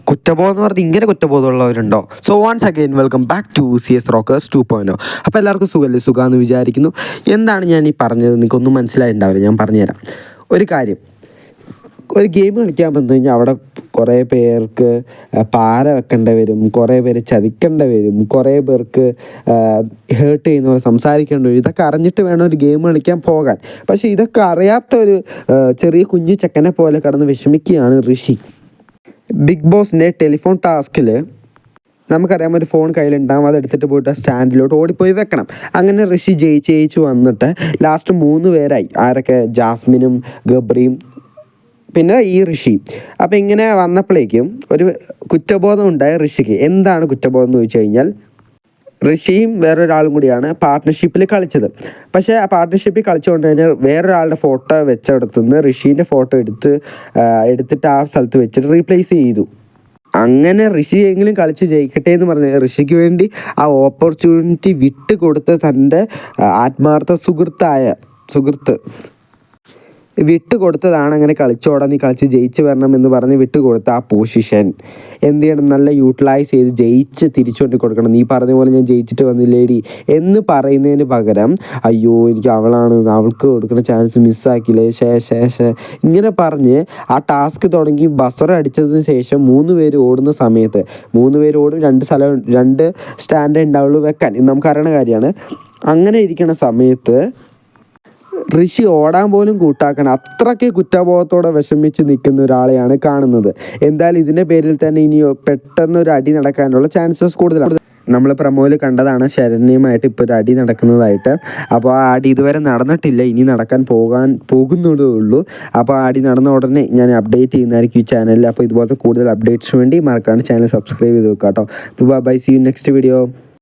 കുറ്റബോധം എന്ന് പറഞ്ഞാൽ ഇങ്ങനെ കുറ്റബോധമുള്ളവരുണ്ടോ? So once again welcome back to CS Rockers 2.0. അപ്പോൾ എല്ലാവർക്കും സുഖമെന്ന് വിചാരിക്കുന്നു. എന്താണ് ഞാൻ ഈ പറഞ്ഞത് നിങ്ങൾക്കൊന്നും മനസ്സിലായിട്ടുണ്ടാവില്ല. ഞാൻ പറഞ്ഞുതരാം. ഒരു കാര്യം, ഒരു ഗെയിം കളിക്കാൻ വന്നു കഴിഞ്ഞാൽ അവിടെ കുറേ പേർക്ക് പാര വെക്കേണ്ടി വരും, കുറേ പേര് ചതിക്കേണ്ടി വരും, കുറേ പേർക്ക് ഹേർട്ട് ചെയ്യുന്ന പോലെ സംസാരിക്കേണ്ടി വരും. ഇതൊക്കെ അറിഞ്ഞിട്ട് വേണം ഒരു ഗെയിം കളിക്കാൻ പോകാൻ. പക്ഷേ ഇതൊക്കെ അറിയാത്ത ഒരു ചെറിയ കുഞ്ഞു ചെക്കനെ പോലെ കടന്ന് വിഷമിക്കുകയാണ് ഋഷി. ബിഗ് ബോസിൻ്റെ ടെലിഫോൺ ടാസ്കിൽ നമുക്കറിയാം, ഒരു ഫോൺ കയ്യിലുണ്ടാകും, അതെടുത്തിട്ട് പോയിട്ട് സ്റ്റാൻഡിലോട്ട് ഓടിപ്പോയി വെക്കണം. അങ്ങനെ ഋഷി ജയിച്ച് വന്നിട്ട് ലാസ്റ്റ് 3 പേരായി. ആരൊക്കെ? ജാസ്മിനും ഗബ്രിയും പിന്നെ ഈ ഋഷി. അപ്പോൾ ഇങ്ങനെ വന്നപ്പോഴേക്കും ഒരു കുറ്റബോധം ഉണ്ടായ ഋഷിക്ക്. എന്താണ് കുറ്റബോധം എന്ന് ചോദിച്ചു കഴിഞ്ഞാൽ, ഋഷിയും വേറൊരാളും കൂടിയാണ് പാർട്ട്ണർഷിപ്പിൽ കളിച്ചത്. പക്ഷേ ആ പാർട്ട്ണർഷിപ്പിൽ കളിച്ചുകൊണ്ട് തന്നെ വേറൊരാളുടെ ഫോട്ടോ വെച്ചെടുത്തുനിന്ന് ഋഷീൻ്റെ ഫോട്ടോ എടുത്തിട്ട് ആ സ്ഥലത്ത് വെച്ചിട്ട് റീപ്ലേസ് ചെയ്തു. അങ്ങനെ ഋഷി എങ്കിലും കളിച്ച് ജയിക്കട്ടെ എന്ന് പറഞ്ഞ് ഋഷിക്ക് വേണ്ടി ആ ഓപ്പർച്യൂണിറ്റി വിട്ട് കൊടുത്ത തൻ്റെ ആത്മാർത്ഥ സുഹൃത്ത് വിട്ടുകൊടുത്തതാണ്. അങ്ങനെ കളിച്ചോടാൻ, നീ കളിച്ച് ജയിച്ച് വരണം എന്ന് പറഞ്ഞ് വിട്ടുകൊടുത്ത ആ പൊസിഷൻ എന്ത് ചെയ്യണം? നല്ല യൂട്ടിലൈസ് ചെയ്ത് ജയിച്ച് തിരിച്ചുകൊണ്ട് കൊടുക്കണം. നീ പറഞ്ഞ പോലെ ഞാൻ ജയിച്ചിട്ട് വന്നില്ലേടി എന്ന് പറയുന്നതിന് പകരം, അയ്യോ എനിക്ക് അവൾക്ക് കൊടുക്കുന്ന ചാൻസ് മിസ്സാക്കില്ലേ, ഇങ്ങനെ പറഞ്ഞ് ആ ടാസ്ക് തുടങ്ങി ബസർ അടിച്ചതിന് ശേഷം 3 പേര് ഓടുന്ന സമയത്ത് 3 പേര് ഓടും, 2 സ്റ്റാൻഡേ ഉണ്ടാവുള്ളൂ വെക്കാൻ. ഇത് നമുക്കറിയണ കാര്യമാണ്. അങ്ങനെ ഇരിക്കുന്ന സമയത്ത് ഋഷി ഓടാൻ പോലും കൂട്ടാക്കണം. അത്രയ്ക്ക് കുറ്റബോധത്തോടെ വിഷമിച്ച് നിൽക്കുന്ന ഒരാളെയാണ് കാണുന്നത്. എന്തായാലും ഇതിൻ്റെ പേരിൽ തന്നെ ഇനി പെട്ടെന്നൊരു അടി നടക്കാനുള്ള ചാൻസസ് കൂടുതലാണ്. നമ്മൾ പ്രമോയിൽ കണ്ടതാണ് ശരണ്യമായിട്ട് ഇപ്പോൾ ഒരു അടി നടക്കുന്നതായിട്ട്. അപ്പോൾ ആ അടി ഇതുവരെ നടന്നിട്ടില്ല, ഇനി നടക്കാൻ പോകുന്നതേ ഉള്ളൂ. അപ്പോൾ ആ അടി നടന്ന ഉടനെ ഞാൻ അപ്ഡേറ്റ് ചെയ്യുന്നതായിരിക്കും ഈ ചാനലിൽ. അപ്പോൾ ഇതുപോലത്തെ കൂടുതൽ അപ്ഡേറ്റ്സിന് വേണ്ടി മറക്കാണ്ട് ചാനൽ സബ്സ്ക്രൈബ് ചെയ്ത് വെക്കാം കേട്ടോ. അപ്പോൾ bye, see you next video.